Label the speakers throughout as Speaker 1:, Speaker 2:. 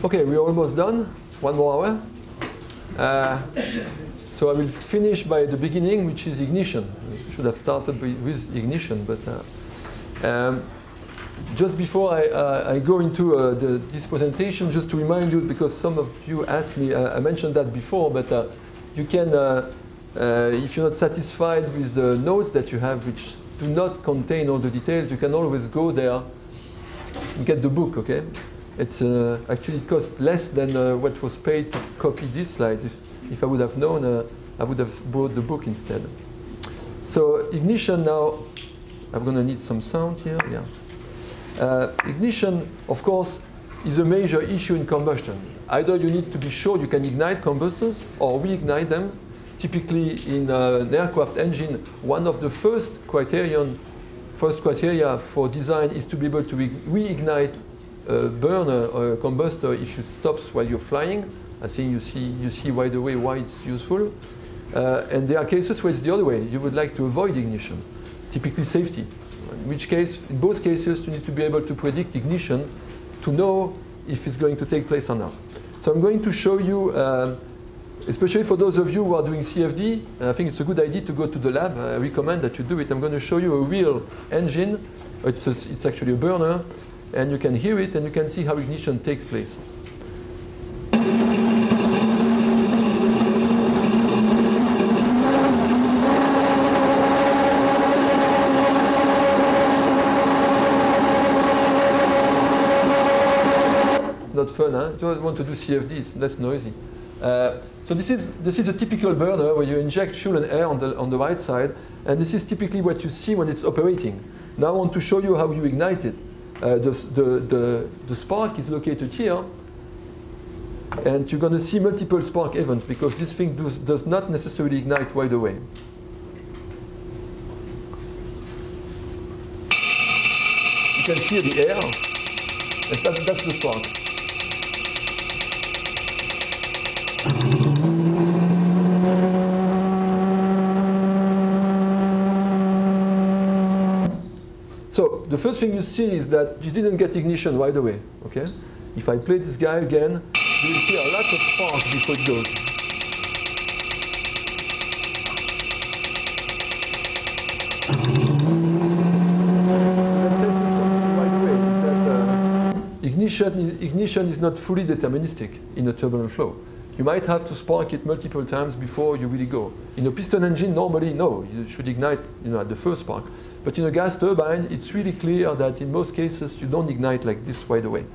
Speaker 1: Okay, we're almost done. 1 more hour. So I will finish by the beginning, which is ignition. I should have started with ignition, but just before I go into this presentation, just to remind you, because some of you asked me, I mentioned that before, but you can, if you're not satisfied with the notes that you have, which do not contain all the details, you can always go there and get the book, okay? It's actually it costs less than what was paid to copy these slides. If I would have known, I would have brought the book instead. So ignition now, I'm going to need some sound here. Yeah. Ignition, of course, is a major issue in combustion. Either you need to be sure you can ignite combustors or reignite them. Typically in an aircraft engine, one of the first criteria for design is to be able to reignite a burner or a combustor if it stops while you're flying. I think you see right away why it's useful. And there are cases where it's the other way. You would like to avoid ignition, typically safety. In which case, in both cases, you need to be able to predict ignition to know if it's going to take place or not. So I'm going to show you, especially for those of you who are doing CFD, I think it's a good idea to go to the lab. I recommend that you do it. I'm going to show you a real engine. It's actually a burner. And you can hear it, and you can see how ignition takes place. It's not fun, huh? If you want to do CFD, it's less noisy. So this is a typical burner where you inject fuel and air on the right side, and this is typically what you see when it's operating. Now I want to show you how you ignite it. The spark is located here, and you're going to see multiple spark events because this thing does not necessarily ignite right away. You can hear the air, and that's the spark. So the first thing you see is that you didn't get ignition right away, okay? If I play this guy again, you will hear a lot of sparks before it goes. So that tells you something right away, is that ignition is not fully deterministic in a turbulent flow. You might have to spark it multiple times before you really go. In a piston engine, normally, no, you should ignite at the first spark. But in a gas turbine, it's really clear that in most cases, you don't ignite like this right away.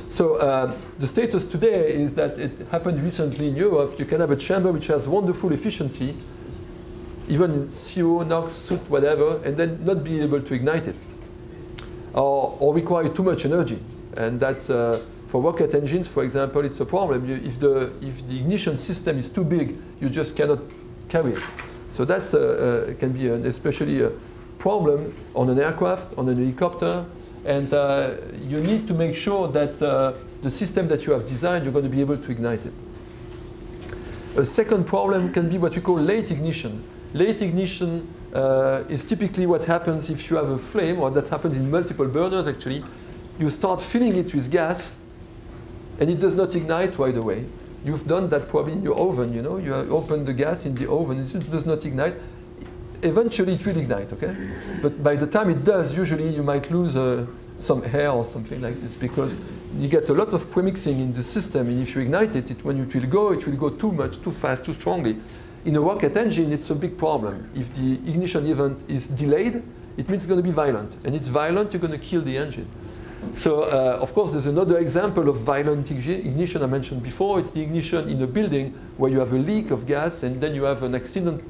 Speaker 1: So the status today is that it happened recently in Europe. You can have a chamber which has wonderful efficiency, even in CO, NOx, soot, whatever, and then not be able to ignite it, or require too much energy. And that's, for rocket engines, for example, it's a problem. If the ignition system is too big, you just cannot carry it. So that's can be especially a problem on an aircraft, on an helicopter, and you need to make sure that the system that you have designed, you're going to be able to ignite it. A second problem can be what we call late ignition. Late ignition is typically what happens if you have a flame, or that happens in multiple burners actually. You start filling it with gas, and it does not ignite right away. You've done that probably in your oven, you know. You open the gas in the oven, it does not ignite. Eventually it will ignite, okay? But by the time it does, usually you might lose some air or something like this, because you get a lot of premixing in the system, and if you ignite it, when it will go too much, too fast, too strongly. In a rocket engine, it's a big problem. If the ignition event is delayed, it means it's going to be violent. And it's violent, you're going to kill the engine. So, of course, there's another example of violent ignition I mentioned before. It's the ignition in a building where you have a leak of gas, and then you have an accidental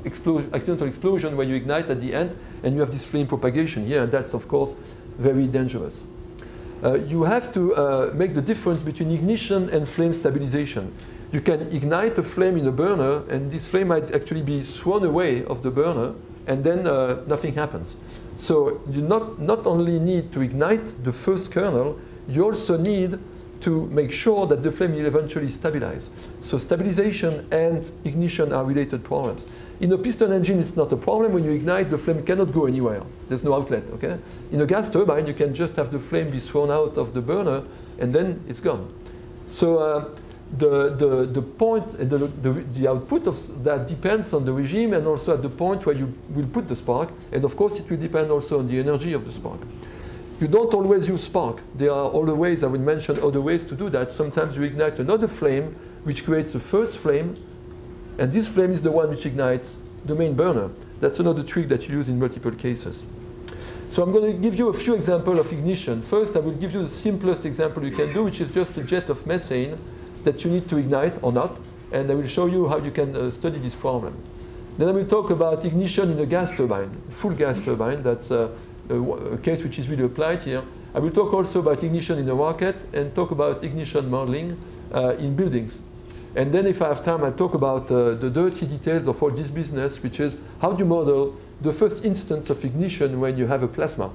Speaker 1: explosion when you ignite at the end, and you have this flame propagation here, and that's, of course, very dangerous. You have to make the difference between ignition and flame stabilization. You can ignite a flame in a burner, and this flame might actually be thrown away of the burner, and then nothing happens. So you not only need to ignite the first kernel, you also need to make sure that the flame will eventually stabilize. So stabilization and ignition are related problems. In a piston engine, it's not a problem. When you ignite, the flame cannot go anywhere. There's no outlet, okay? In a gas turbine, you can just have the flame be thrown out of the burner, and then it's gone. So the point, the output of that depends on the regime and also at the point where you will put the spark. And of course, it will depend also on the energy of the spark. You don't always use spark. There are other ways, I will mention other ways to do that. Sometimes you ignite another flame, which creates a first flame. And this flame is the one which ignites the main burner. That's another trick that you use in multiple cases. So I'm going to give you a few examples of ignition. First, I will give you the simplest example you can do, which is just a jet of methane that you need to ignite or not. And I will show you how you can study this problem. Then I will talk about ignition in a gas turbine, full gas turbine. That's a case which is really applied here. I will talk also about ignition in a rocket and talk about ignition modeling in buildings. And then if I have time, I'll talk about the dirty details of all this business, which is how do you model the first instance of ignition when you have a plasma.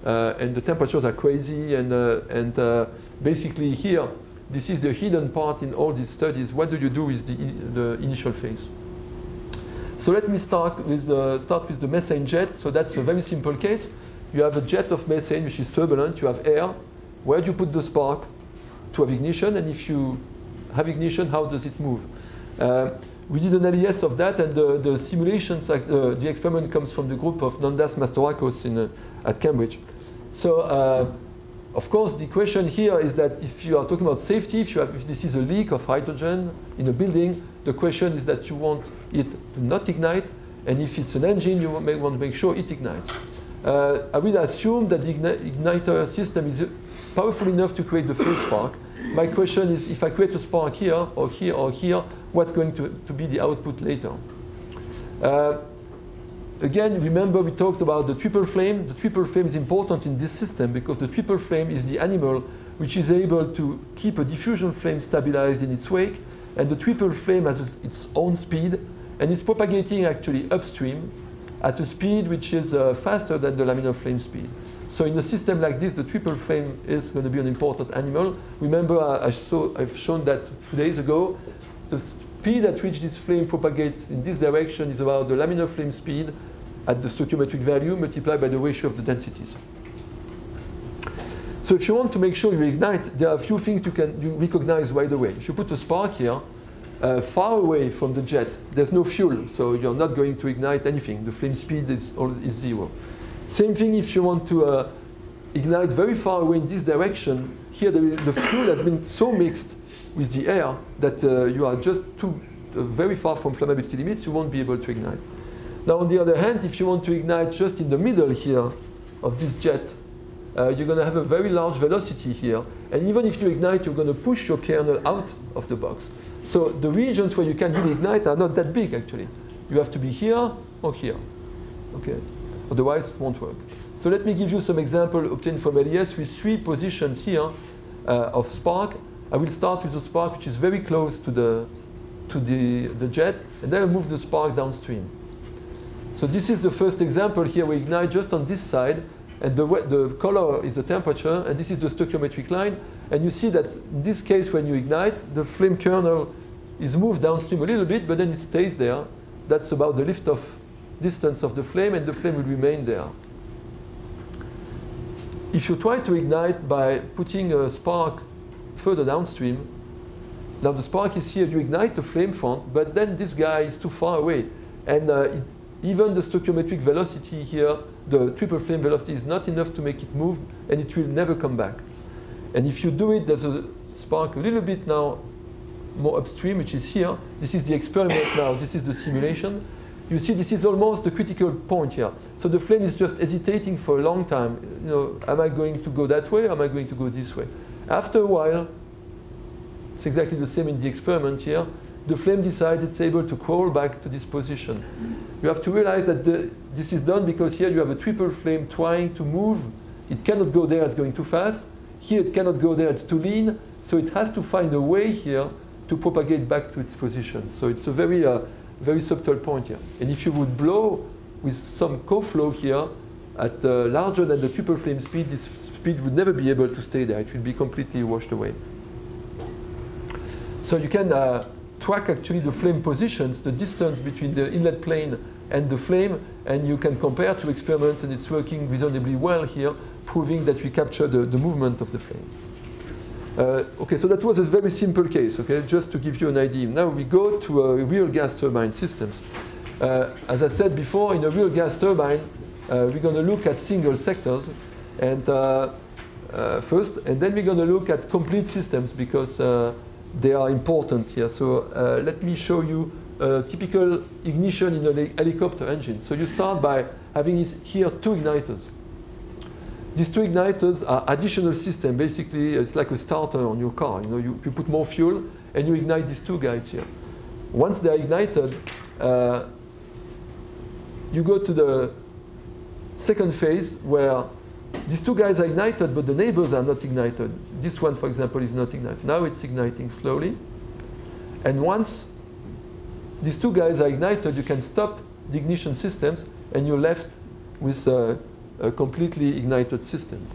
Speaker 1: And the temperatures are crazy, and basically here, this is the hidden part in all these studies. What do you do with the initial phase? So let me start with the methane jet. So that's a very simple case. You have a jet of methane, which is turbulent. You have air. Where do you put the spark to have ignition? And if you have ignition, how does it move? We did an LES of that, and the simulations, the experiment comes from the group of Nandas Mastorakos at Cambridge. So, of course, the question here is that if you are talking about safety, if this is a leak of hydrogen in a building, the question is that you want it to not ignite, and if it's an engine, you may want to make sure it ignites. I will assume that the igniter system is powerful enough to create the phase spark. My question is, if I create a spark here, or here, or here, what's going to be the output later? Again, remember we talked about the triple flame. The triple flame is important in this system because the triple flame is the animal which is able to keep a diffusion flame stabilized in its wake, and the triple flame has its own speed, and it's propagating actually upstream at a speed which is faster than the laminar flame speed. So in a system like this, the triple flame is going to be an important animal. Remember, I've shown that 2 days ago. The speed at which this flame propagates in this direction is about the laminar flame speed at the stoichiometric value multiplied by the ratio of the densities. So if you want to make sure you ignite, there are a few things you recognize right away. If you put a spark here, far away from the jet, there's no fuel, so you're not going to ignite anything. The flame speed is 0. Same thing if you want to ignite very far away in this direction. Here the fuel has been so mixed with the air that you are just very far from flammability limits, you won't be able to ignite. Now on the other hand, if you want to ignite just in the middle here of this jet, you're going to have a very large velocity here. And even if you ignite, you're going to push your kernel out of the box. So the regions where you can really ignite are not that big actually. You have to be here or here. Okay. Otherwise, it won't work. So let me give you some example obtained from LES with 3 positions here of spark. I will start with a spark which is very close to the jet, and then I'll move the spark downstream. So this is the first example here. We ignite just on this side, and the color is the temperature, and this is the stoichiometric line. And you see that in this case, when you ignite, the flame kernel is moved downstream a little bit, but then it stays there. That's about the lift-off distance of the flame, and the flame will remain there. If you try to ignite by putting a spark further downstream, now the spark is here, you ignite the flame front, but then this guy is too far away. And even the stoichiometric velocity here, the triple flame velocity is not enough to make it move, and it will never come back. And if you do it, there's a spark a little bit now more upstream, which is here. This is the experiment now, this is the simulation. You see, this is almost the critical point here. So the flame is just hesitating for a long time. You know, am I going to go that way? Am I going to go this way? After a while, it's exactly the same in the experiment here. The flame decides it's able to crawl back to this position. You have to realize that this is done because here you have a triple flame trying to move. It cannot go there, it's going too fast. Here it cannot go there, it's too lean. So it has to find a way here to propagate back to its position. So it's a very subtle point here. And if you would blow with some co-flow here at larger than the triple flame speed, this speed would never be able to stay there. It will be completely washed away. So you can track actually the flame positions, the distance between the inlet plane and the flame, and you can compare 2 experiments, and it's working reasonably well here, proving that we capture the movement of the flame. Okay, so that was a very simple case, okay, just to give you an idea. Now we go to real gas turbine systems. As I said before, in a real gas turbine, we're going to look at single sectors and first, and then we're going to look at complete systems because they are important here. So let me show you a typical ignition in a helicopter engine. So you start by having here two igniters. These two igniters are additional system. Basically, it's like a starter on your car. You know, you put more fuel and you ignite these two guys here. Once they're ignited, you go to the second phase where these two guys are ignited, but the neighbors are not ignited. This one, for example, is not ignited. Now it's igniting slowly. And once these two guys are ignited, you can stop the ignition systems and you're left with a completely ignited system.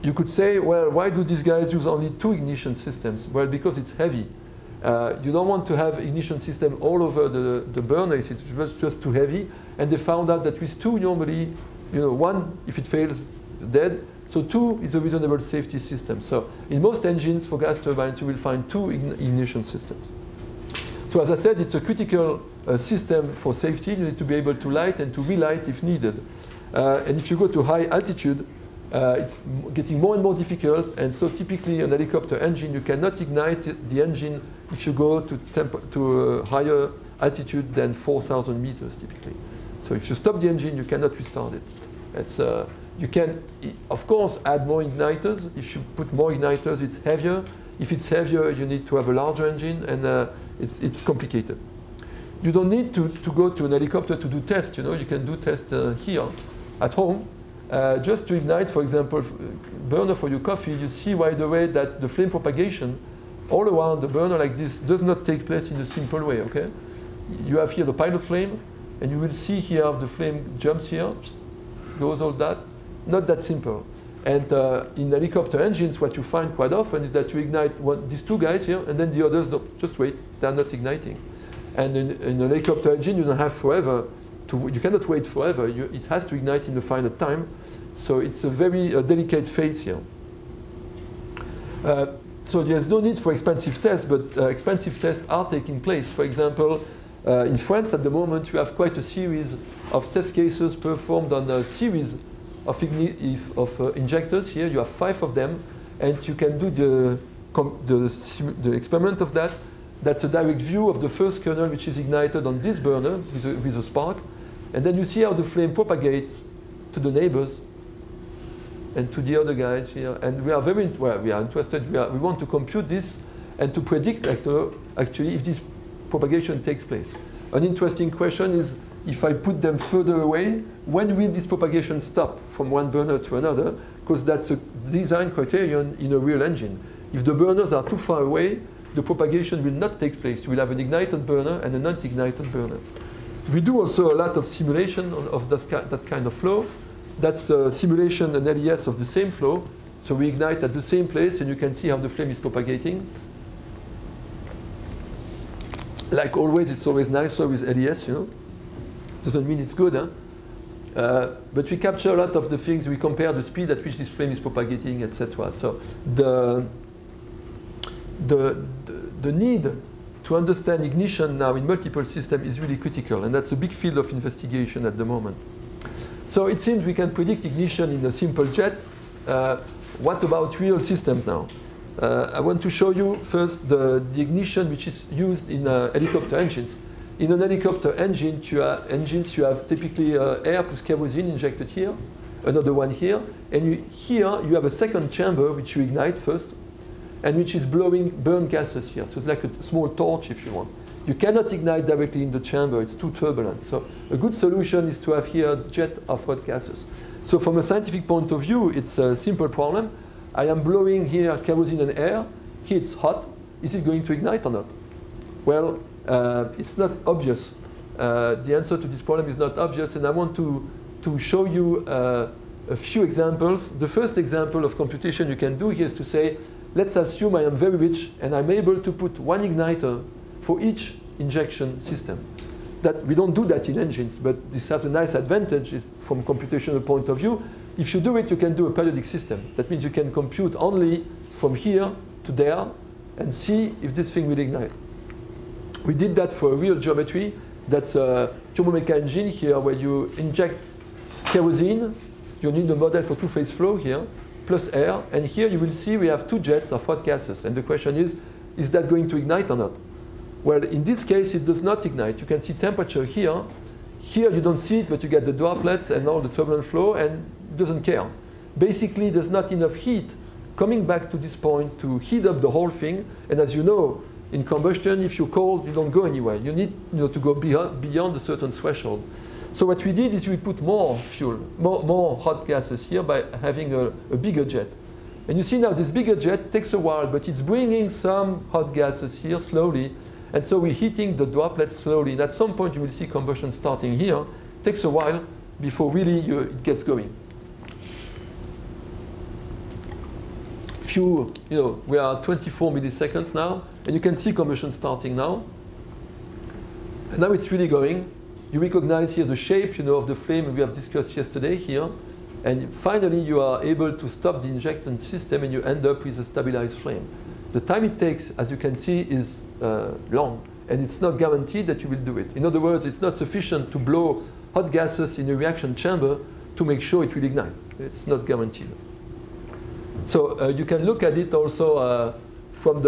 Speaker 1: You could say, well, why do these guys use only two ignition systems? Well, because it's heavy. You don't want to have ignition system all over the burner. It's just too heavy. And they found out that with two, normally, you know, one, if it fails, dead. So two is a reasonable safety system. So in most engines for gas turbines, you will find two ignition systems. So as I said, it's a critical system for safety. You need to be able to light and to relight if needed. And if you go to high altitude, it's getting more and more difficult. And so typically an helicopter engine, you cannot ignite the engine if you go to a higher altitude than 4,000 meters typically. So if you stop the engine, you cannot restart it. It's, you can, of course, add more igniters. If you put more igniters, it's heavier. If it's heavier, you need to have a larger engine, and it's complicated. You don't need to go to an helicopter to do tests. You know, you can do tests here at home. Just to ignite, for example, burner for your coffee, you see right away that the flame propagation all around the burner like this does not take place in a simple way, okay? You have here the pilot flame, and you will see here the flame jumps here, goes all that. Not that simple. And in helicopter engines, what you find quite often is that you ignite these two guys here, and then the others don't. Just wait, they're not igniting. And in a helicopter engine, you don't have forever. You cannot wait forever. It has to ignite in a finite time. So it's a very delicate phase here. So there's no need for expensive tests, but expensive tests are taking place. For example, in France at the moment, you have quite a series of test cases performed on a series of injectors. Here you have 5 of them, and you can do the experiment of that. That's a direct view of the first kernel which is ignited on this burner with a spark. And then you see how the flame propagates to the neighbors and to the other guys here. And we are very we are interested. We want to compute this and to predict actually if this propagation takes place. An interesting question is, if I put them further away, when will this propagation stop from one burner to another? Because that's a design criterion in a real engine. If the burners are too far away, the propagation will not take place. You will have an ignited burner and a non-ignited burner. We do also a lot of simulation of that kind of flow. That's a simulation, an LES of the same flow. So we ignite at the same place, and you can see how the flame is propagating. Like always, it's always nicer with LES, you know. Doesn't mean it's good, huh? But we capture a lot of the things. We compare the speed at which this flame is propagating, etc. So the need to understand ignition now in multiple systems is really critical, and that's a big field of investigation at the moment. So it seems we can predict ignition in a simple jet. What about real systems now? I want to show you first the ignition which is used in helicopter engines. In an helicopter engine, you have typically air plus kerosene injected here, another one here, and here you have a second chamber which you ignite first, and which is blowing burn gases here. So it's like a small torch if you want. You cannot ignite directly in the chamber, it's too turbulent. So a good solution is to have here a jet of hot gases. So from a scientific point of view, it's a simple problem. I am blowing here kerosene and air. Here it's hot. Is it going to ignite or not? Well, it's not obvious. The answer to this problem is not obvious, and I want to show you a few examples. The first example of computation you can do here is to say, let's assume I am very rich and I'm able to put one igniter for each injection system. That we don't do that in engines, but this has a nice advantage from a computational point of view. If you do it, you can do a periodic system. That means you can compute only from here to there and see if this thing will ignite. We did that for a real geometry. That's a turbomeca engine here where you inject kerosene. You need a model for two-phase flow here, plus air. And here you will see we have two jets of hot gases. And the question is that going to ignite or not? Well, in this case, it does not ignite. You can see temperature here. Here you don't see it, but you get the droplets and all the turbulent flow, and it doesn't care. Basically, there's not enough heat coming back to this point to heat up the whole thing. And as you know, in combustion, if you're cold, you don't go anywhere. You need to go beyond a certain threshold. So what we did is we put more fuel, more hot gases here by having a bigger jet. And you see now this bigger jet takes a while, but it's bringing some hot gases here slowly. And so we're heating the droplets slowly. And at some point, you will see combustion starting here. It takes a while before really it gets going. We are 24 milliseconds now. And you can see combustion starting now. And now it's really going. You recognize here the shape of the flame we have discussed yesterday here. And finally, you are able to stop the injection system and you end up with a stabilized flame. The time it takes, as you can see, is long. And it's not guaranteed that you will do it. In other words, it's not sufficient to blow hot gases in a reaction chamber to make sure it will ignite. It's not guaranteed. So you can look at it also from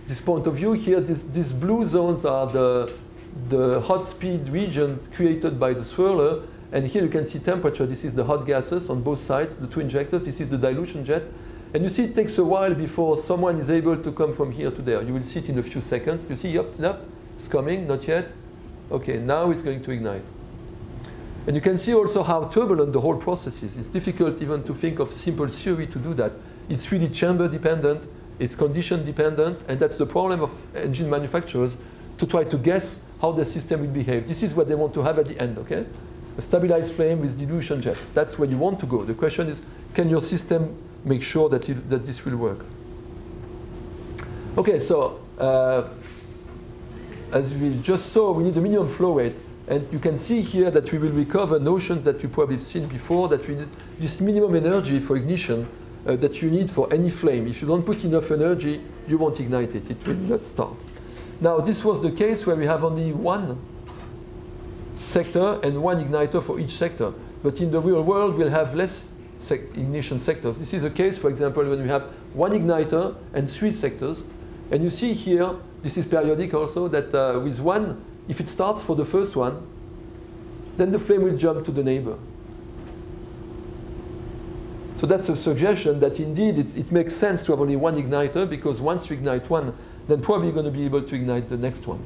Speaker 1: this point of view here. These blue zones are the hot speed region created by the swirler. And here you can see temperature. This is the hot gases on both sides, the two injectors. This is the dilution jet. And you see it takes a while before someone is able to come from here to there. You will see it in a few seconds. You see, yep, it's coming, not yet. OK, now it's going to ignite. And you can see also how turbulent the whole process is. It's difficult even to think of simple theory to do that. It's really chamber dependent. It's condition dependent. And that's the problem of engine manufacturers, to try to guess how the system will behave. This is what they want to have at the end, OK? A stabilized flame with dilution jets. That's where you want to go. The question is, can your system make sure that this will work? OK, so as we just saw, we need a minimum flow rate. And you can see here that we will recover notions that you probably have seen before, that we need this minimum energy for ignition that you need for any flame. If you don't put enough energy, you won't ignite it. It will not start. Now, this was the case where we have only one sector and one igniter for each sector. But in the real world, we'll have less ignition sectors. This is a case, for example, when we have one igniter and 3 sectors. And you see here, this is periodic also, that with one, if it starts for the first one, then the flame will jump to the neighbor. So that's a suggestion that indeed it makes sense to have only one igniter, because once you ignite one, then probably you're going to be able to ignite the next one.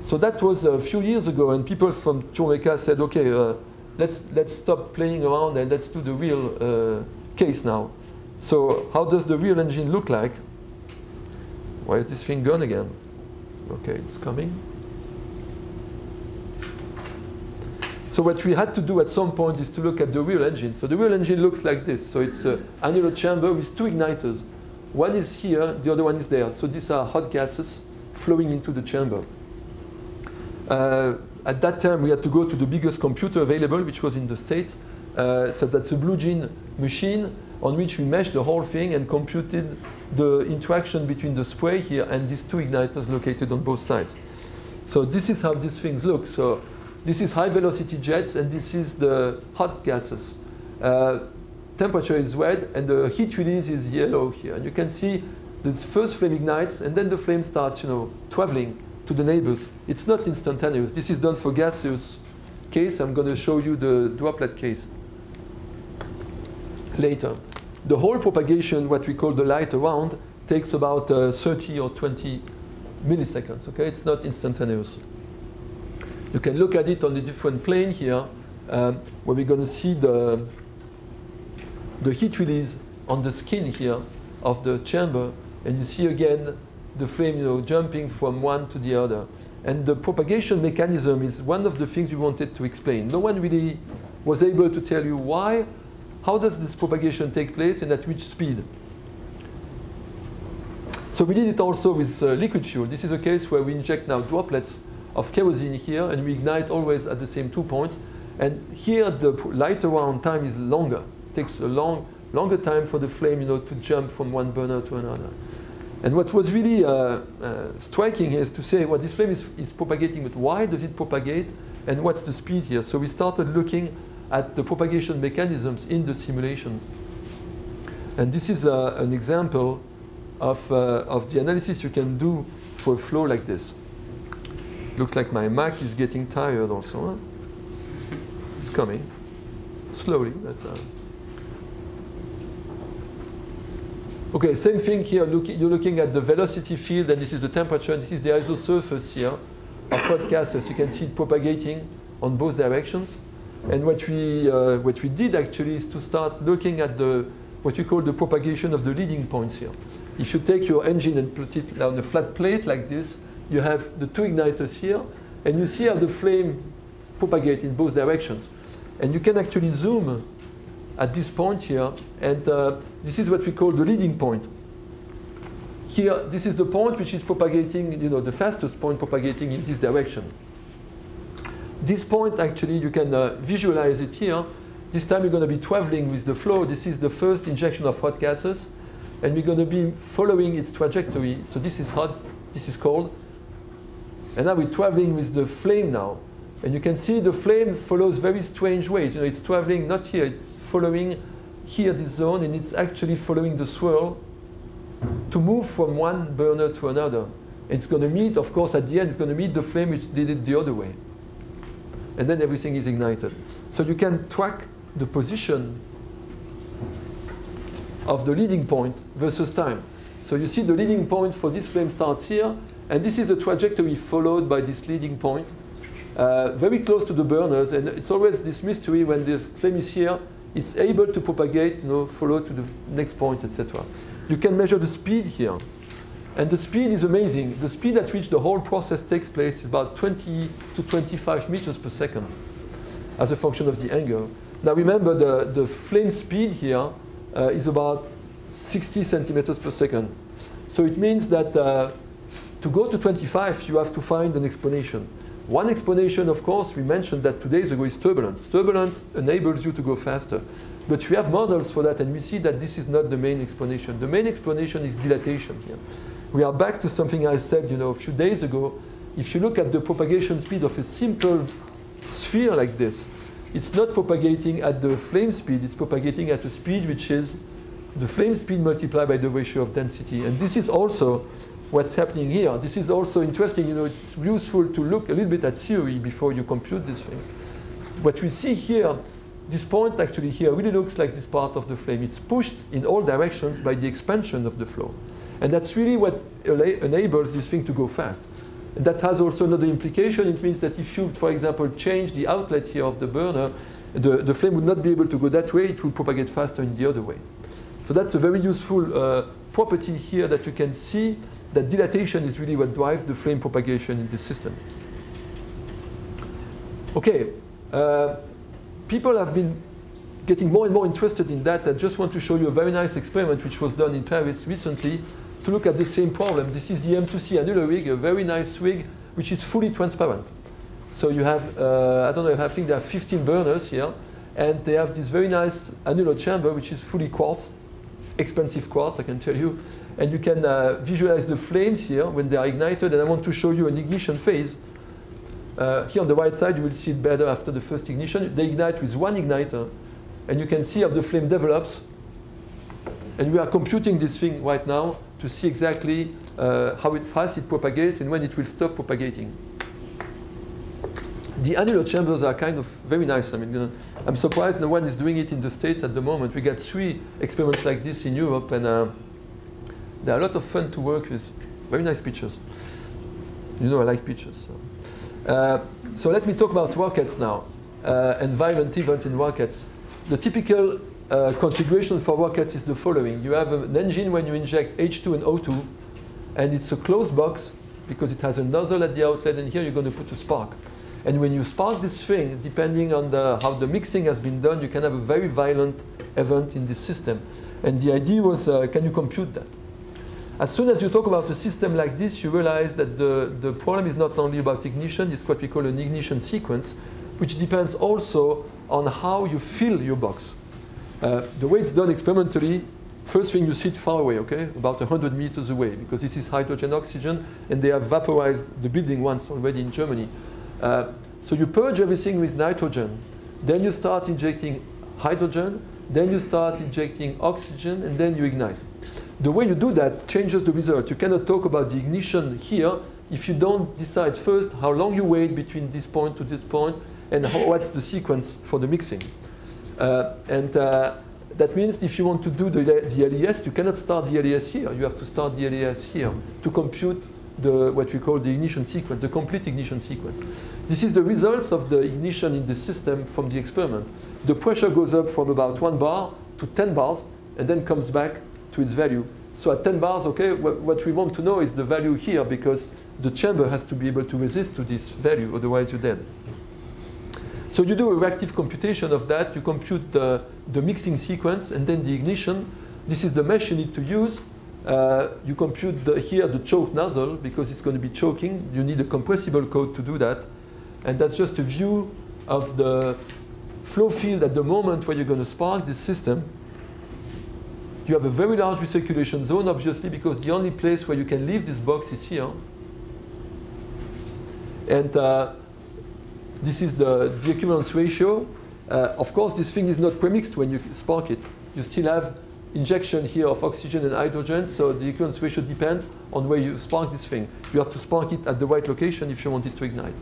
Speaker 1: So that was a few years ago, and people from Turbomeca said, OK, let's stop playing around and let's do the real case now. So how does the real engine look like? Why is this thing gone again? OK, it's coming. So what we had to do at some point is to look at the real engine. So the real engine looks like this. So it's an annular chamber with 2 igniters. One is here, the other one is there. So these are hot gases flowing into the chamber. At that time, we had to go to the biggest computer available, which was in the States. So that's a Blue Gene machine on which we meshed the whole thing and computed the interaction between the spray here and these 2 igniters located on both sides. So this is how these things look. So this is high velocity jets, and this is the hot gases. Temperature is red, and the heat release is yellow here. And you can see the first flame ignites, and then the flame starts, traveling to the neighbors. It's not instantaneous. This is done for gaseous case. I'm going to show you the droplet case later. The whole propagation, what we call the light around, takes about 30 or 20 milliseconds. Okay, it's not instantaneous. You can look at it on the different plane here, where we're going to see the heat release on the skin here of the chamber, and you see again the flame jumping from one to the other. And the propagation mechanism is one of the things we wanted to explain. No one really was able to tell you why, how does this propagation take place and at which speed. So we did it also with liquid fuel. This is a case where we inject now droplets of kerosene here, and we ignite always at the same 2 points. And here the light around time is longer. It takes a longer time for the flame, to jump from one burner to another. And what was really striking is to say, well, this flame is propagating, but why does it propagate, and what's the speed here? So we started looking at the propagation mechanisms in the simulation. And this is an example of the analysis you can do for a flow like this. Looks like my Mac is getting tired also. Huh? It's coming, slowly. But, okay, same thing here. You're looking at the velocity field, and this is the temperature, and this is the isosurface here of hot gases. You can see it propagating on both directions. And what we did actually is to start looking at what we call the propagation of the leading points here. If you take your engine and put it on a flat plate like this, you have the two igniters here, and you see how the flame propagates in both directions. And you can actually zoom at this point here, and this is what we call the leading point. Here, this is the point which is propagating, the fastest point propagating in this direction. This point, actually, you can visualize it here. This time you're going to be traveling with the flow. This is the first injection of hot gases, and we're going to be following its trajectory. So this is hot, this is cold. And now we're traveling with the flame now. And you can see the flame follows very strange ways. It's traveling not here, it's following here this zone, and it's actually following the swirl to move from one burner to another. And it's going to meet, of course, at the end, it's going to meet the flame which did it the other way. And then everything is ignited. So you can track the position of the leading point versus time. So you see the leading point for this flame starts here, and this is the trajectory followed by this leading point, very close to the burners. And it's always this mystery when the flame is here, it's able to propagate, follow to the next point, etc. You can measure the speed here. And the speed is amazing. The speed at which the whole process takes place is about 20 to 25 meters per second as a function of the angle. Now remember, the flame speed here is about 60 centimeters per second. So it means that to go to 25, you have to find an explanation. One explanation, of course, we mentioned that 2 days ago, is turbulence. Turbulence enables you to go faster. But we have models for that, and we see that this is not the main explanation. The main explanation is dilatation here. We are back to something I said a few days ago. If you look at the propagation speed of a simple sphere like this, it's not propagating at the flame speed, it's propagating at a speed which is the flame speed multiplied by the ratio of density. And this is also what's happening here. This is also interesting. It's useful to look a little bit at theory before you compute these things. What we see here, this point actually here really looks like this part of the flame. It's pushed in all directions by the expansion of the flow. And that's really what enables this thing to go fast. And that has also another implication. It means that if you, for example, change the outlet here of the burner, the flame would not be able to go that way. It will propagate faster in the other way. So that's a very useful property here, that you can see that dilatation is really what drives the flame propagation in this system. Okay, people have been getting more and more interested in that. I just want to show you a very nice experiment which was done in Paris recently to look at the same problem. This is the M2C annular rig, a very nice rig which is fully transparent. So you have, I don't know, I think there are 15 burners here, and they have this very nice annular chamber which is fully quartz, expensive quartz, I can tell you. And you can visualize the flames here when they are ignited, and I want to show you an ignition phase. Here on the right side, you will see it better after the first ignition. They ignite with one igniter, and you can see how the flame develops. And we are computing this thing right now to see exactly how fast it propagates and when it will stop propagating. The annular chambers are kind of very nice. I mean, I'm surprised no one is doing it in the States at the moment. We got 3 experiments like this in Europe, and they're a lot of fun to work with. Very nice pictures. I like pictures. So let me talk about rockets now, and violent event in rockets. The typical configuration for rockets is the following. You have an engine when you inject H2 and O2, and it's a closed box because it has a nozzle at the outlet, and here you're going to put a spark. And when you spark this thing, depending on how the mixing has been done, you can have a very violent event in this system. And the idea was, can you compute that? As soon as you talk about a system like this, you realize that the problem is not only about ignition, it's what we call an ignition sequence, which depends also on how you fill your box. The way it's done experimentally, first thing you see it far away, okay, about 100 meters away, because this is hydrogen oxygen, and they have vaporized the building once already in Germany. So you purge everything with nitrogen, then you start injecting hydrogen, then you start injecting oxygen, and then you ignite. The way you do that changes the result. You cannot talk about the ignition here if you don't decide first how long you wait between this point to this point, and what's the sequence for the mixing. That means if you want to do the LES, you cannot start the LES here. You have to start the LES here to compute what we call the ignition sequence, the complete ignition sequence. This is the results of the ignition in the system from the experiment. The pressure goes up from about 1 bar to 10 bars and then comes back to its value. So at 10 bars, okay, what we want to know is the value here, because the chamber has to be able to resist to this value, otherwise you're dead. So you do a reactive computation of that. You compute the mixing sequence and then the ignition. This is the mesh you need to use. You compute here the choke nozzle, because it's going to be choking. You need a compressible code to do that. And that's just a view of the flow field at the moment where you're going to spark this system. You have a very large recirculation zone, obviously, because the only place where you can leave this box is here. And this is the equivalence ratio. Of course, this thing is not premixed when you spark it. You still have injection here of oxygen and hydrogen, so the equivalence ratio depends on where you spark this thing. You have to spark it at the right location if you want it to ignite.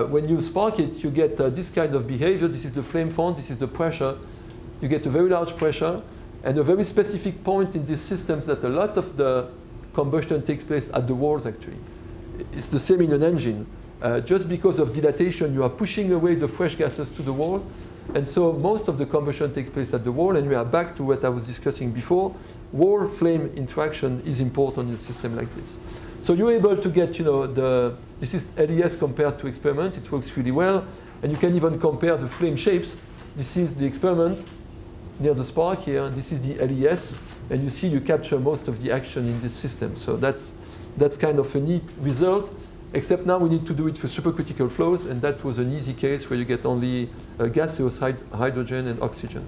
Speaker 1: When you spark it, you get this kind of behavior. This is the flame front, this is the pressure. You get a very large pressure, and a very specific point in these systems that a lot of the combustion takes place at the walls, actually. It's the same in an engine. Just because of dilatation, you are pushing away the fresh gases to the wall. And so most of the combustion takes place at the wall, and we are back to what I was discussing before. Wall-flame interaction is important in a system like this. So you're able to get, this is LES compared to experiment. It works really well. And you can even compare the flame shapes. This is the experiment near the spark here, and this is the LES. And you see you capture most of the action in this system. So that's kind of a neat result. Except now we need to do it for supercritical flows, and that was an easy case where you get only gaseous hydrogen and oxygen.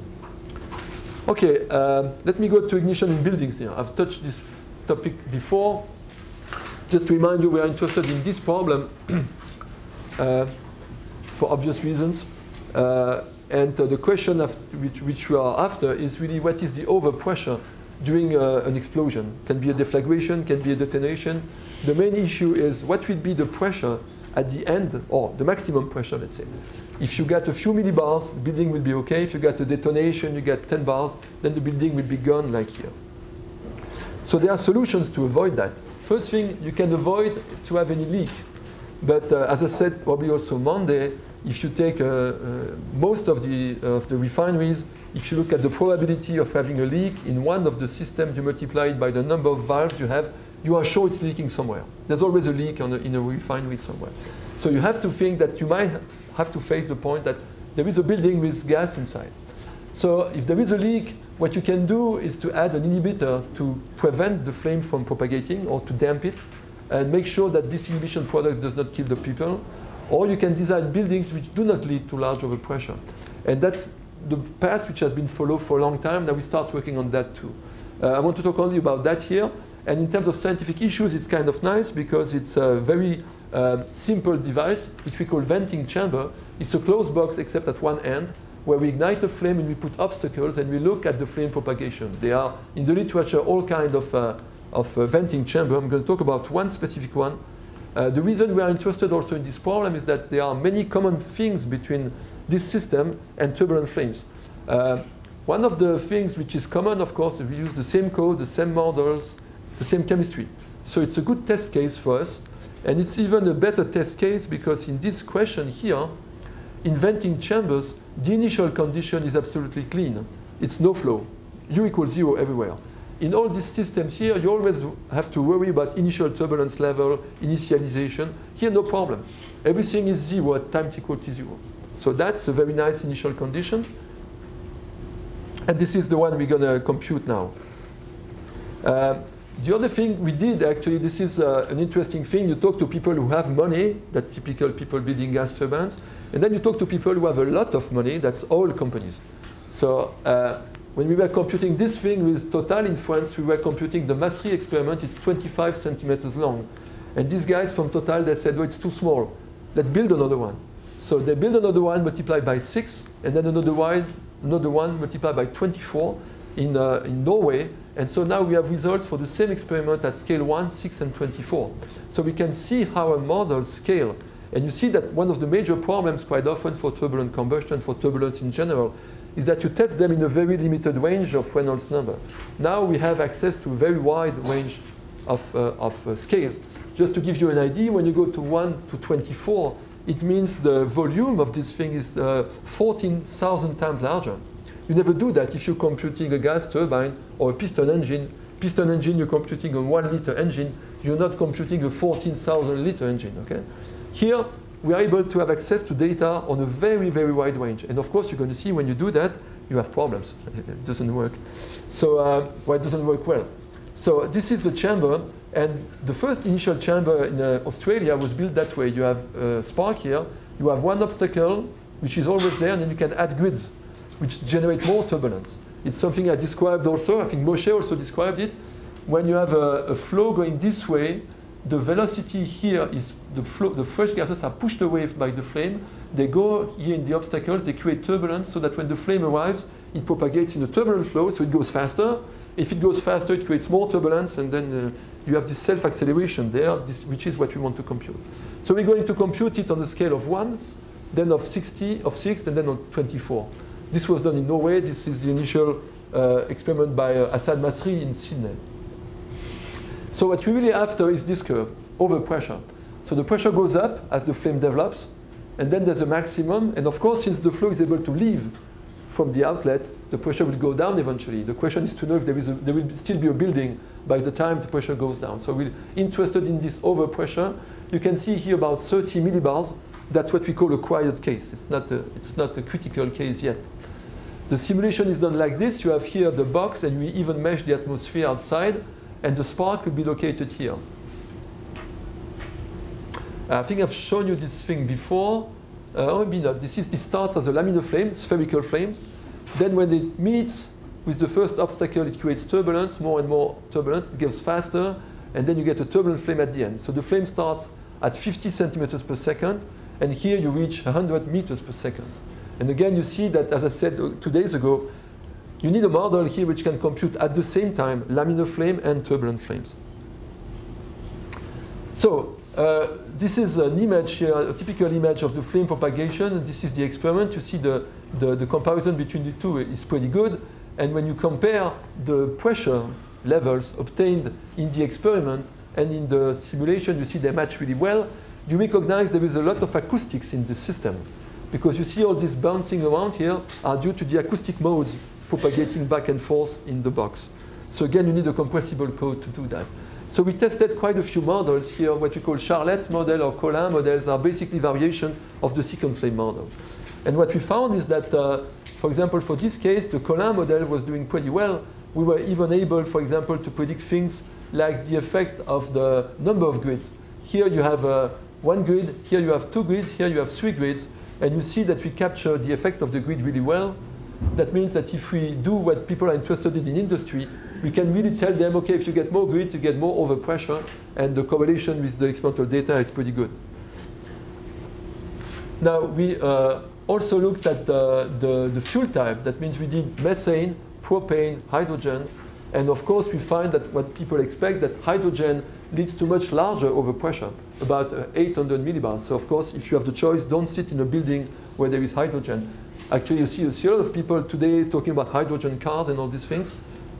Speaker 1: Okay, let me go to ignition in buildings now. I've touched this topic before. Just to remind you, we are interested in this problem for obvious reasons. And the question which we are after is really what is the overpressure during an explosion. Can be a deflagration, can be a detonation. The main issue is what will be the pressure at the end, or the maximum pressure, let's say. If you get a few millibars, the building will be okay. If you get a detonation, you get 10 bars, then the building will be gone like here. So there are solutions to avoid that. First thing, you can avoid to have any leak. But as I said, probably also Monday, if you take most of the refineries, if you look at the probability of having a leak in one of the systems, you multiply it by the number of valves you have, you are sure it's leaking somewhere. There's always a leak in a refinery somewhere. So you have to think that you might have to face the point that there is a building with gas inside. So if there is a leak, what you can do is to add an inhibitor to prevent the flame from propagating or to damp it and make sure that this inhibition product does not kill the people. Or you can design buildings which do not lead to large overpressure. And that's the path which has been followed for a long time. Now we start working on that too. I want to talk only about that here. And in terms of scientific issues, it's kind of nice because it's a very simple device, which we call venting chamber. It's a closed box except at one end, where we ignite the flame and we put obstacles and we look at the flame propagation. There are, in the literature, all kinds of venting chamber. I'm going to talk about one specific one. The reason we are interested also in this problem is that there are many common things between this system and turbulent flames. One of the things which is common, of course, is we use the same code, the same models, the same chemistry. So it's a good test case for us. And it's even a better test case because in this question here, in venting chambers, the initial condition is absolutely clean. It's no flow. U equals 0 everywhere. In all these systems here, you always have to worry about initial turbulence level, initialization. Here, no problem. Everything is 0 at time equal to 0. So that's a very nice initial condition. And this is the one we're going to compute now. The other thing we did, actually, this is an interesting thing. You talk to people who have money. That's typical people building gas turbines. And then you talk to people who have a lot of money. That's oil companies. So when we were computing this thing with Total in France, we were computing the Massery experiment. It's 25 centimeters long. And these guys from Total, they said, oh, it's too small. Let's build another one. So they built another one multiplied by 6, and then another one multiplied by 24 in Norway. And so now we have results for the same experiment at scale 1, 6, and 24. So we can see how a model scale. And you see that one of the major problems quite often for turbulent combustion, for turbulence in general, is that you test them in a very limited range of Reynolds number. Now we have access to a very wide range of scales. Just to give you an idea, when you go to 1 to 24, it means the volume of this thing is 14,000 times larger. You never do that if you're computing a gas turbine or a piston engine. Piston engine, you're computing a 1 liter engine. You're not computing a 14,000 liter engine, okay? Here, we are able to have access to data on a very, very wide range. And of course, you're going to see when you do that, you have problems. It doesn't work. So, well, it doesn't work well. So this is the chamber. And the first initial chamber in Australia was built that way. You have a spark here. You have one obstacle, which is always there, and then you can add grids, which generate more turbulence. It's something I described also. I think Moshe also described it. When you have a flow going this way, the velocity here is the fresh gases are pushed away by the flame. They go here in the obstacles. They create turbulence so that when the flame arrives, it propagates in a turbulent flow, so it goes faster. If it goes faster, it creates more turbulence, and then you have this self-acceleration there, which is what we want to compute. So we're going to compute it on the scale of 1, then of 6, and then on 24. This was done in Norway. This is the initial experiment by Assad Masri in Sydney. So what we're really after is this curve, over pressure. So the pressure goes up as the flame develops, and then there's a maximum. And of course, since the flow is able to leave from the outlet, the pressure will go down eventually. The question is to know if there will still be a building by the time the pressure goes down. So we're interested in this overpressure. You can see here about 30 millibars. That's what we call a quiet case. It's not a critical case yet. The simulation is done like this. You have here the box, and we even mesh the atmosphere outside, and the spark will be located here. I think I've shown you this thing before. Maybe not. It starts as a laminar flame, spherical flame. Then when it meets with the first obstacle, it creates turbulence, more and more turbulence. It gets faster, and then you get a turbulent flame at the end. So the flame starts at 50 centimeters per second, and here you reach 100 meters per second. And again, you see that, as I said 2 days ago, you need a model here which can compute at the same time laminar flame and turbulent flames. So this is an image here, a typical image of the flame propagation, and this is the experiment. You see the comparison between the two is pretty good. And when you compare the pressure levels obtained in the experiment and in the simulation, you see they match really well. You recognize there is a lot of acoustics in this system, because you see all this bouncing around here are due to the acoustic modes propagating back and forth in the box. So again, you need a compressible code to do that. So we tested quite a few models here. What we call Charlette's model or Colin models are basically variations of the second flame model. And what we found is that, for example, for this case, the Colin model was doing pretty well. We were even able, for example, to predict things like the effect of the number of grids. Here you have one grid, here you have 2 grids, here you have 3 grids, and you see that we capture the effect of the grid really well. That means that if we do what people are interested in industry, we can really tell them, okay, if you get more grids, you get more overpressure, and the correlation with the experimental data is pretty good. Now, we also looked at the fuel type. That means we did methane, propane, hydrogen, and of course we find that what people expect, that hydrogen leads to much larger overpressure, about 800 millibars. So of course, if you have the choice, don't sit in a building where there is hydrogen. Actually, you see a lot of people today talking about hydrogen cars and all these things.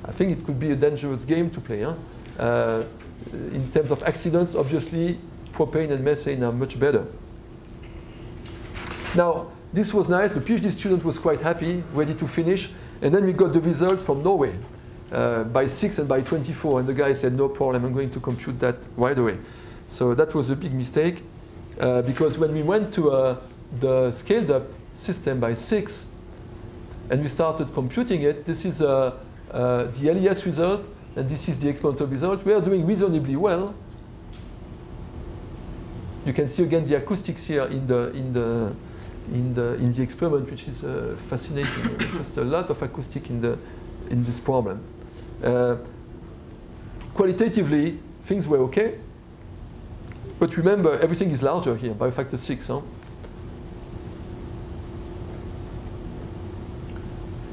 Speaker 1: I think it could be a dangerous game to play. In terms of accidents, obviously, propane and methane are much better. Now, this was nice. The PhD student was quite happy, ready to finish. And then we got the results from Norway by 6 and by 24. And the guy said, no problem, I'm going to compute that right away. So that was a big mistake, because when we went to the scaled up system by 6, and we started computing it, this is the LES result, and this is the experimental result. We are doing reasonably well. You can see again the acoustics here in in the experiment, which is fascinating. Just a lot of acoustic in this problem. Qualitatively, things were okay, but remember, everything is larger here by a factor 6. Huh?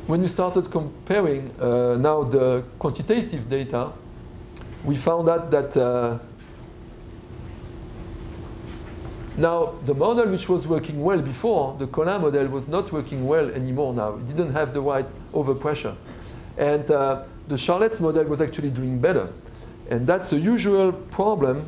Speaker 1: When we started comparing now the quantitative data, we found out that now the model which was working well before, the Colin model, was not working well anymore now. It didn't have the right overpressure. And the Charlette's model was actually doing better. And that's a usual problem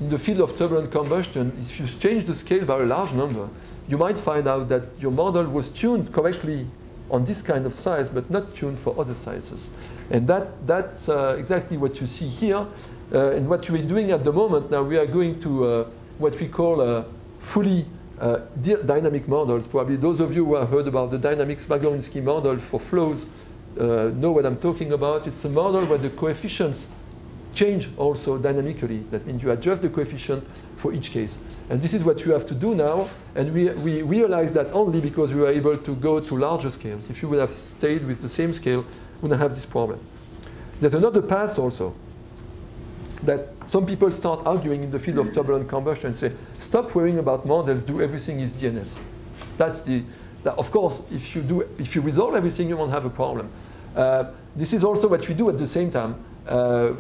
Speaker 1: in the field of turbulent combustion. If you change the scale by a large number, you might find out that your model was tuned correctly on this kind of size, but not tuned for other sizes. And that's exactly what you see here. And what we're doing at the moment, now we are going to what we call fully dynamic models. Probably those of you who have heard about the dynamic Smagorinsky model for flows know what I'm talking about. It's a model where the coefficients change also dynamically. That means you adjust the coefficient for each case. And this is what you have to do now. And we realize that only because we were able to go to larger scales. If you would have stayed with the same scale, we wouldn't have this problem. There's another path also that some people start arguing in the field of turbulent combustion and say, stop worrying about models, do everything is DNS. Of course, if you resolve everything, you won't have a problem. This is also what we do at the same time.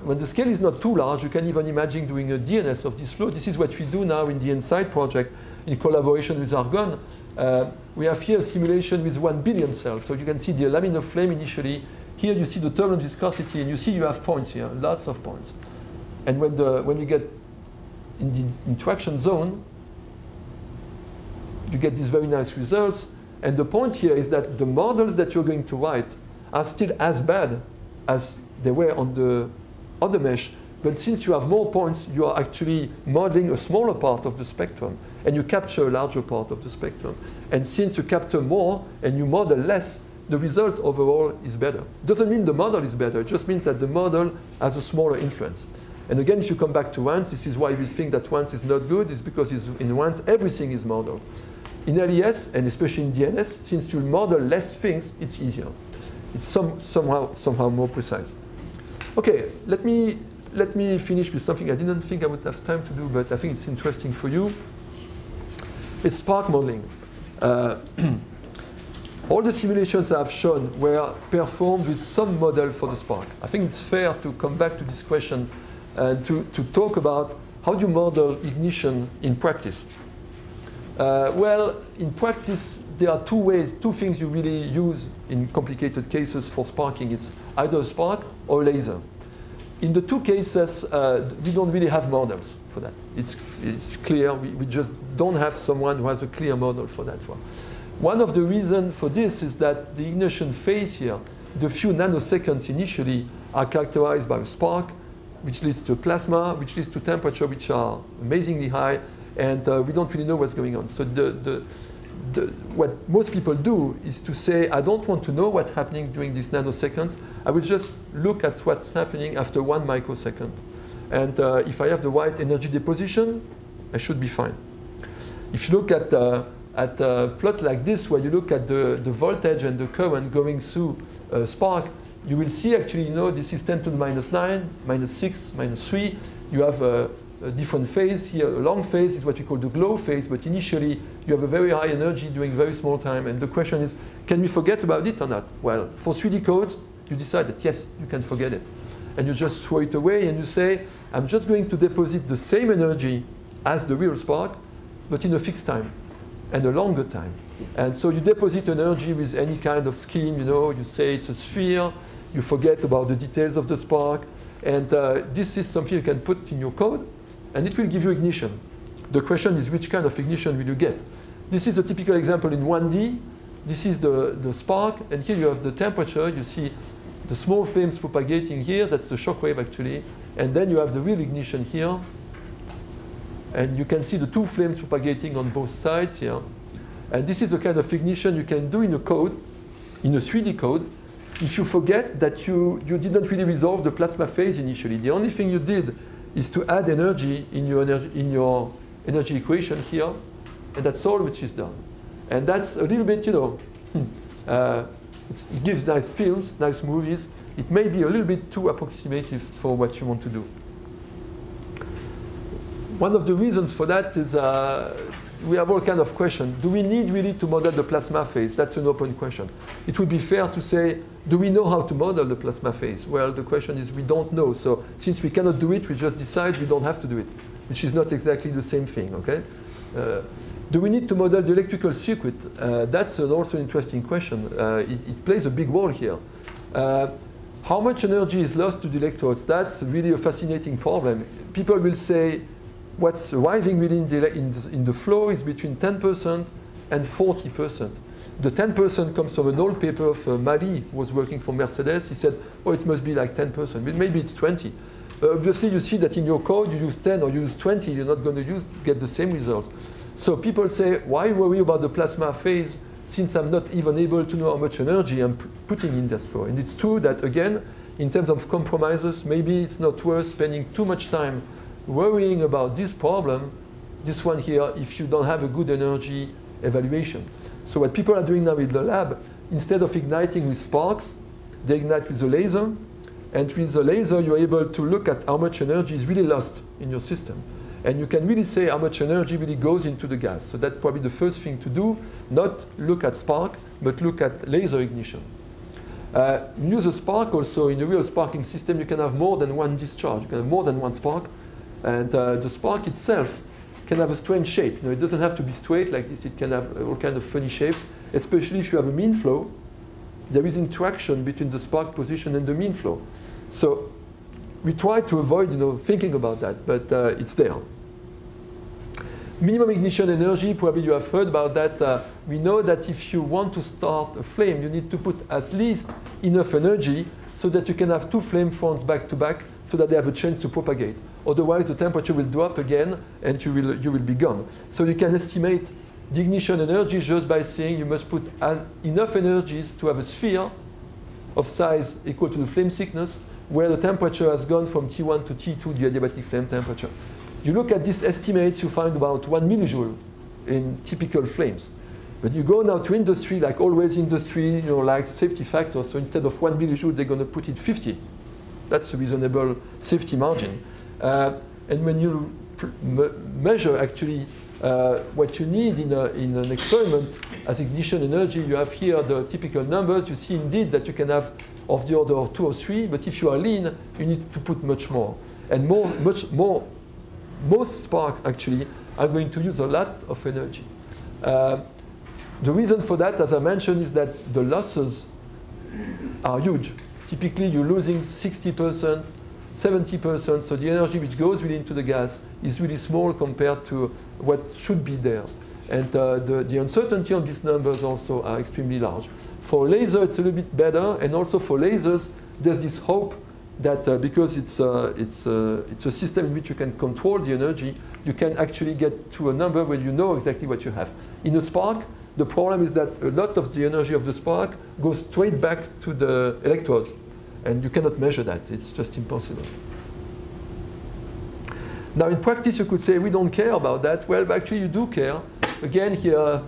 Speaker 1: When the scale is not too large, you can even imagine doing a DNS of this flow. This is what we do now in the InSight project in collaboration with Argonne. We have here a simulation with 1 billion cells. So you can see the laminar flame initially. Here you see the turbulent viscosity, and you see you have points here, lots of points. And when you get in the interaction zone, you get these very nice results. And the point here is that the models that you're going to write are still as bad as they were on the other mesh. But since you have more points, you are actually modeling a smaller part of the spectrum, and you capture a larger part of the spectrum. And since you capture more and you model less, the result overall is better. Doesn't mean the model is better, it just means that the model has a smaller influence. And again, if you come back to WANS, this is why we think that WANS is not good, is because in WANS everything is modeled. In LES, and especially in DNS, since you model less things, it's easier. It's somehow more precise. Okay, let me finish with something I didn't think I would have time to do, but I think it's interesting for you. It's spark modeling. All the simulations I've shown were performed with some model for the spark. I think it's fair to come back to this question and to talk about how do you model ignition in practice. Well, in practice, there are two things you really use in complicated cases for sparking. It's either a spark or a laser. In the two cases, we don't really have models for that. It's clear. We just don't have someone who has a clear model for that one. One of the reasons for this is that the ignition phase here, the few nanoseconds initially, are characterized by a spark, which leads to plasma, which leads to temperature which are amazingly high, and we don't really know what's going on. So what most people do is to say, I don't want to know what's happening during these nanoseconds. I will just look at what's happening after 1 microsecond. And if I have the right energy deposition, I should be fine. If you look at a plot like this, where you look at the voltage and the current going through a spark, you will see actually, this is 10 to the minus 9, minus 6, minus 3. You have a different phase here. A long phase is what we call the glow phase, but initially you have a very high energy during very small time. And the question is, can we forget about it or not? Well, for 3D codes, you decide that yes, you can forget it. And you just throw it away and you say, I'm just going to deposit the same energy as the real spark, but in a fixed time and a longer time. And so you deposit energy with any kind of scheme, you say it's a sphere, you forget about the details of the spark, and this is something you can put in your code, and it will give you ignition. The question is, which kind of ignition will you get? This is a typical example in 1D. This is the spark, and here you have the temperature. You see the small flames propagating here. That's the shock wave, actually. And then you have the real ignition here. And you can see the two flames propagating on both sides here. And this is the kind of ignition you can do in a code, in a 3D code, if you forget that you didn't really resolve the plasma phase initially. The only thing you did is to add energy in your energy equation here, and that's all which is done. And that's a little bit, you know, it gives nice films, nice movies. It may be a little bit too approximative for what you want to do. One of the reasons for that is we have all kinds of questions. Do we need really to model the plasma phase? That's an open question. It would be fair to say, do we know how to model the plasma phase? Well, the question is we don't know. So since we cannot do it, we just decide we don't have to do it, which is not exactly the same thing, okay? Do we need to model the electrical circuit? That's also an interesting question. It plays a big role here. How much energy is lost to the electrodes? That's really a fascinating problem. People will say what's arriving within in the flow is between 10% and 40%. The 10% comes from an old paper of Mali, who was working for Mercedes. He said, oh, it must be like 10%, but maybe it's 20. Obviously, you see that in your code, you use 10 or you use 20, you're not going to get the same results. So people say, why worry about the plasma phase since I'm not even able to know how much energy I'm putting in that flow? And it's true that, again, in terms of compromises, maybe it's not worth spending too much time worrying about this problem, this one here, if you don't have a good energy evaluation. So what people are doing now in the lab, instead of igniting with sparks, they ignite with a laser. And with the laser, you're able to look at how much energy is really lost in your system. And you can really say how much energy really goes into the gas. So that's probably the first thing to do, not look at spark, but look at laser ignition. You use a spark also. In a real sparking system, you can have more than one discharge. You can have more than one spark. And the spark itself can have a strange shape. You know, it doesn't have to be straight like this. It can have all kinds of funny shapes, especially if you have a mean flow. There is interaction between the spark position and the mean flow. So we try to avoid, you know, thinking about that, but it's there. Minimum ignition energy, probably you have heard about that. We know that if you want to start a flame, you need to put at least enough energy so that you can have two flame fronts back to back so that they have a chance to propagate. Otherwise, the temperature will drop again and you will be gone. So you can estimate the ignition energy just by saying you must put enough energies to have a sphere of size equal to the flame thickness where the temperature has gone from T1 to T2, the adiabatic flame temperature. You look at these estimates, you find about 1 millijoule in typical flames. But you go now to industry, like always industry, you know, like safety factor. So instead of 1 millijoule, they're going to put it 50. That's a reasonable safety margin. And when you measure actually what you need in an experiment as ignition energy, you have here the typical numbers. You see indeed that you can have of the order of 2 or 3, but if you are lean, you need to put much more. And most sparks actually are going to use a lot of energy. The reason for that, as I mentioned, is that the losses are huge. Typically, you're losing 60%, 70%, so the energy which goes really into the gas is really small compared to what should be there. And the uncertainty on these numbers also are extremely large. For laser, it's a little bit better, and also for lasers, there's this hope that because it's a system in which you can control the energy, you can actually get to a number where you know exactly what you have. In a spark, the problem is that a lot of the energy of the spark goes straight back to the electrodes, and you cannot measure that. It's just impossible. Now, in practice, you could say we don't care about that. Well, but actually, you do care. Again, here,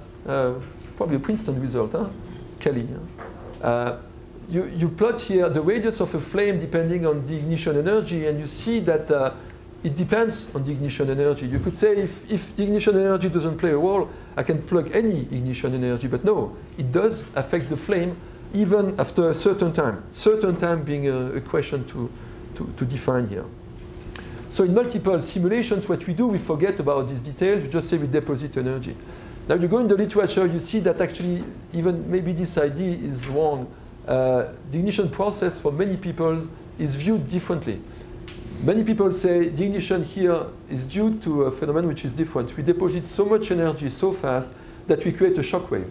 Speaker 1: probably a Princeton result, huh? Kelly. You plot here the radius of a flame depending on the ignition energy, and you see that it depends on the ignition energy. You could say if the ignition energy doesn't play a role, I can plug any ignition energy, but no, it does affect the flame even after a certain time. Certain time being a question to define here. So in multiple simulations, what we do, we forget about these details, we just say we deposit energy. Now you go in the literature, you see that actually even maybe this idea is wrong. The ignition process for many people is viewed differently. Many people say the ignition here is due to a phenomenon which is different. We deposit so much energy so fast that we create a shock wave.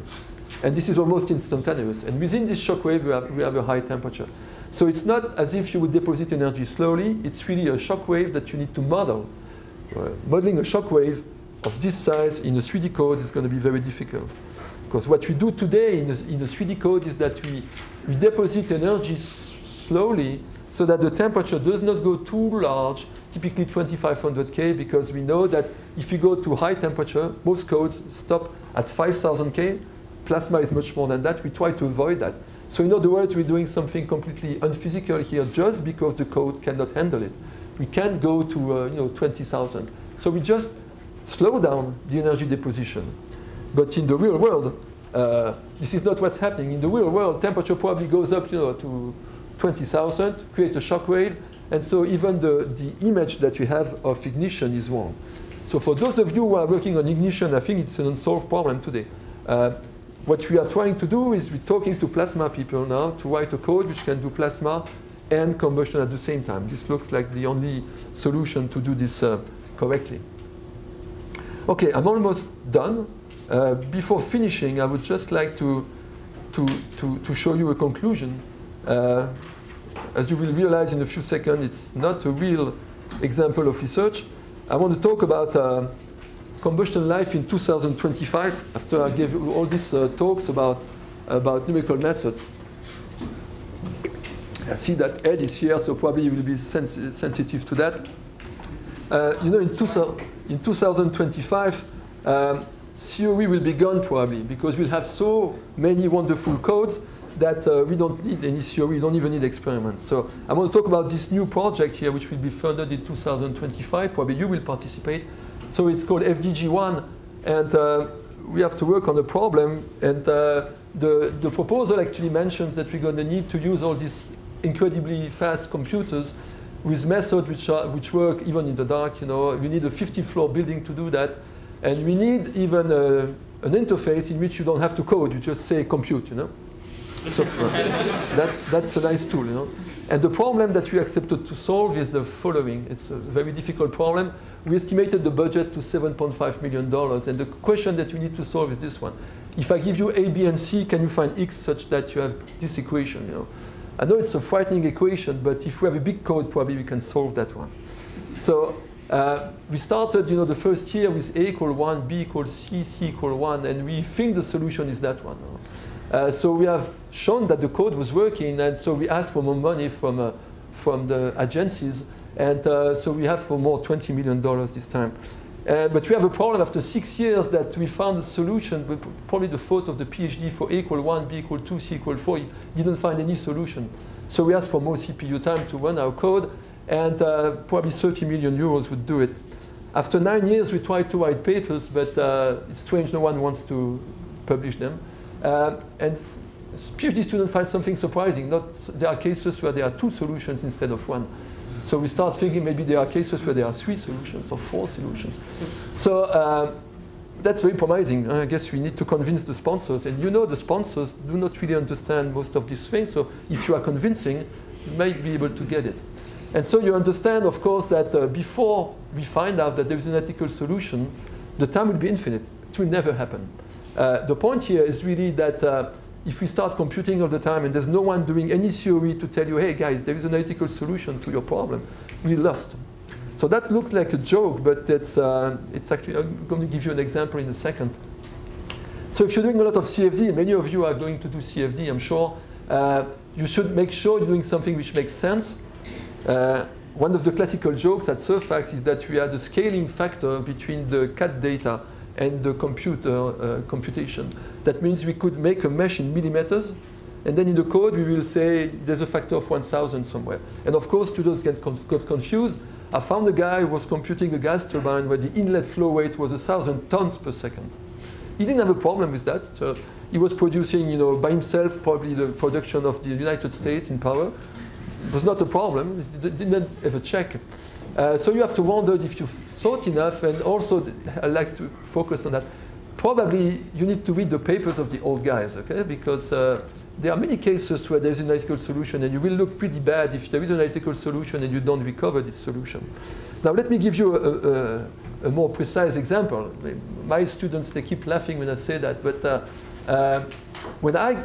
Speaker 1: And this is almost instantaneous. And within this shock wave, we have a high temperature. So it's not as if you would deposit energy slowly. It's really a shock wave that you need to model. Modeling a shock wave of this size in a 3D code is going to be very difficult. Because what we do today in a 3D code is that we deposit energy slowly so that the temperature does not go too large. typically 2500 K, because we know that if you go to high temperature, most codes stop at 5000 K. Plasma is much more than that. We try to avoid that. So in other words, we're doing something completely unphysical here just because the code cannot handle it. We can't go to 20,000. So we just slow down the energy deposition. But in the real world, this is not what's happening. In the real world, temperature probably goes up to 20,000, create a shock wave, and so even the image that you have of ignition is wrong. So for those of you who are working on ignition, I think it's an unsolved problem today. What we are trying to do is we're talking to plasma people now to write a code which can do plasma and combustion at the same time. This looks like the only solution to do this correctly. Okay, I'm almost done. Before finishing, I would just like to show you a conclusion. As you will realize in a few seconds, it's not a real example of research. I want to talk about combustion life in 2025, after I gave you all these talks about numerical methods. I see that Ed is here, so probably you will be sensitive to that. In 2025, COE will be gone probably, because we'll have so many wonderful codes that we don't need any COE, we don't even need experiments. So I want to talk about this new project here, which will be funded in 2025. Probably you will participate. So it's called FDG1, and we have to work on a problem. And the proposal actually mentions that we're going to need to use all these incredibly fast computers with methods which work even in the dark. We need a 50-floor building to do that, and we need even an interface in which you don't have to code; you just say compute. So that's a nice tool. And the problem that we accepted to solve is the following. It's a very difficult problem. We estimated the budget to $7.5 million, and the question that you need to solve is this one. If I give you A, B, and C, can you find X such that you have this equation? I know it's a frightening equation, but if we have a big code, probably we can solve that one. So we started the first year with A equal 1, B equals C, C equal 1, and we think the solution is that one. So we have shown that the code was working, and so we asked for more money from the agencies. And so we have for more $20 million this time. But we have a problem after 6 years that we found a solution, but probably the fault of the PhD for A equal 1, B equal 2, C equal 4, he didn't find any solution. So we asked for more CPU time to run our code, and probably 30 million euros would do it. After 9 years, we tried to write papers, but it's strange no one wants to publish them. And PhD students find something surprising. There are cases where there are 2 solutions instead of 1. So we start thinking maybe there are cases where there are 3 solutions or 4 solutions. So that's very promising. I guess we need to convince the sponsors. And the sponsors do not really understand most of these things. So if you are convincing, you might be able to get it. And so you understand, of course, that before we find out that there is an ethical solution, the time will be infinite. It will never happen. The point here is really that if we start computing all the time and there's no one doing any theory to tell you, hey guys, there is an analytical solution to your problem, we lost. So that looks like a joke, but it's actually, I'm going to give you an example in a second. So if you're doing a lot of CFD, many of you are going to do CFD, I'm sure, you should make sure you're doing something which makes sense. One of the classical jokes at Surfax is that we had a scaling factor between the CAD data and the computation. That means we could make a mesh in millimeters, and then in the code we will say there's a factor of 1,000 somewhere. And of course, students got confused. I found a guy who was computing a gas turbine where the inlet flow rate was 1,000 tons per second. He didn't have a problem with that. So he was producing, by himself, probably the production of the United States in power. It was not a problem. He didn't ever check. So you have to wonder if you've thought enough, and also I like to focus on that. Probably you need to read the papers of the old guys, okay? Because there are many cases where there's an analytical solution, and you will look pretty bad if there is an analytical solution and you don't recover this solution. Now let me give you a more precise example. My students, they keep laughing when I say that, but when I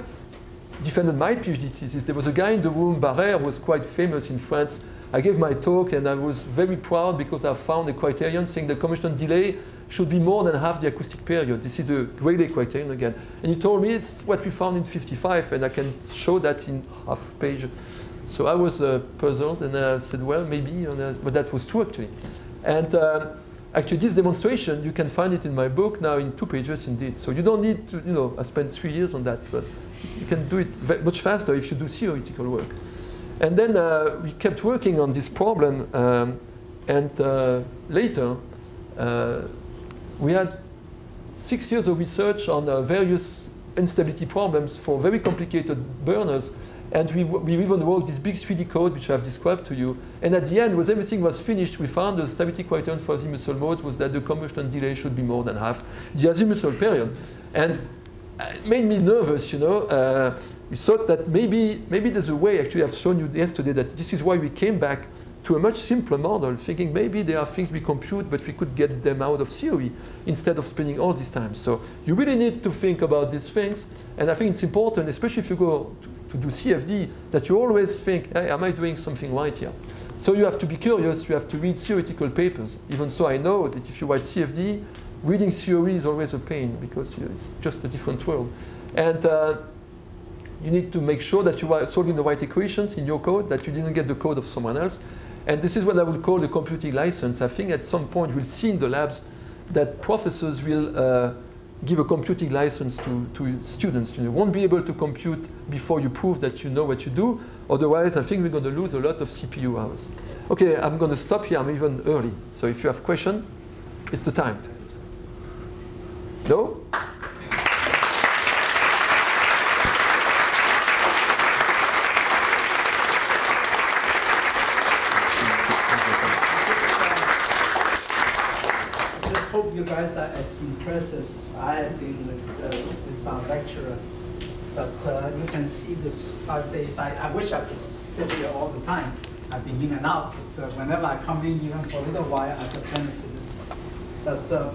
Speaker 1: defended my PhD thesis, there was a guy in the room, Barrère, who was quite famous in France. I gave my talk, and I was very proud because I found a criterion saying the combustion delay should be more than half the acoustic period. This is a Rayleigh criterion again. And he told me it's what we found in 55, and I can show that in half page. So I was puzzled, and I said, well, maybe, but that was true actually. And actually, this demonstration, you can find it in my book now in 2 pages indeed. So you don't need to, I spent 3 years on that, but you can do it much faster if you do theoretical work. And then we kept working on this problem, and later we had 6 years of research on various instability problems for very complicated burners. And we even wrote this big 3D code, which I've described to you. And at the end, when everything was finished, we found the stability criterion for azimuthal modes was that the combustion delay should be more than half the azimuthal period. And it made me nervous, We thought that maybe there's a way, actually I've shown you yesterday, that this is why we came back to a much simpler model, thinking maybe there are things we compute, but we could get them out of theory instead of spending all this time. So you really need to think about these things. And I think it's important, especially if you go to do CFD, that you always think, hey, am I doing something right here? So you have to be curious, you have to read theoretical papers. Even so, I know that if you write CFD, reading theory is always a pain because it's just a different world. And you need to make sure that you are solving the right equations in your code, that you didn't get the code of someone else. And this is what I will call the computing license. I think at some point we'll see in the labs that professors will give a computing license to students. You won't be able to compute before you prove that you know what you do. Otherwise, I think we're going to lose a lot of CPU hours. OK, I'm going to stop here. I'm even early. So if you have questions, it's the time. No?
Speaker 2: You guys are as impressed as I have been with our lecturer. But you can see this 5 days. I wish I could sit here all the time. I've been in and out, but whenever I come in, even for a little while, I get benefited. But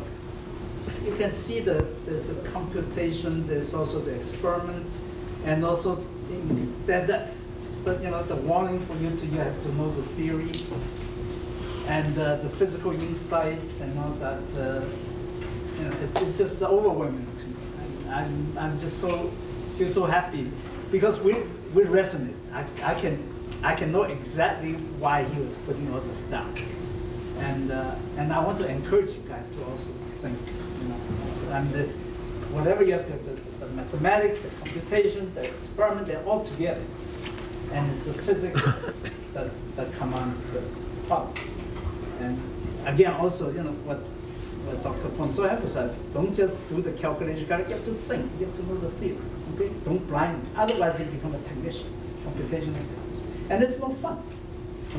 Speaker 2: you can see that there's a computation, there's also the experiment, and also the warning for you have to know the theory. And the physical insights and all that, it's just overwhelming to me. I'm just feel so happy because we resonate. I can know exactly why he was putting all this down, and I want to encourage you guys to also think, and whatever you have to, the mathematics, the computation, the experiment, they're all together, and it's the physics that commands the problem. And again, also, what Dr. Ponceau emphasized, don't just do the calculation, you have to think, you have to know the theory, okay? Don't blind, otherwise you become a technician, computational technician. And it's no fun,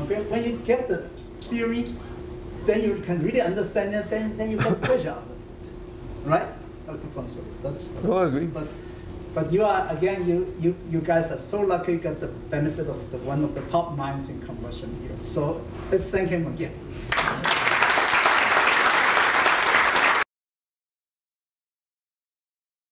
Speaker 2: okay? When you get the theory, then you can really understand it, then you get pleasure out of it, right? Dr. Ponceau, that's
Speaker 1: I agree.
Speaker 2: But you are, again, you guys are so lucky you got the benefit of one of the top minds in combustion here. So let's thank him again.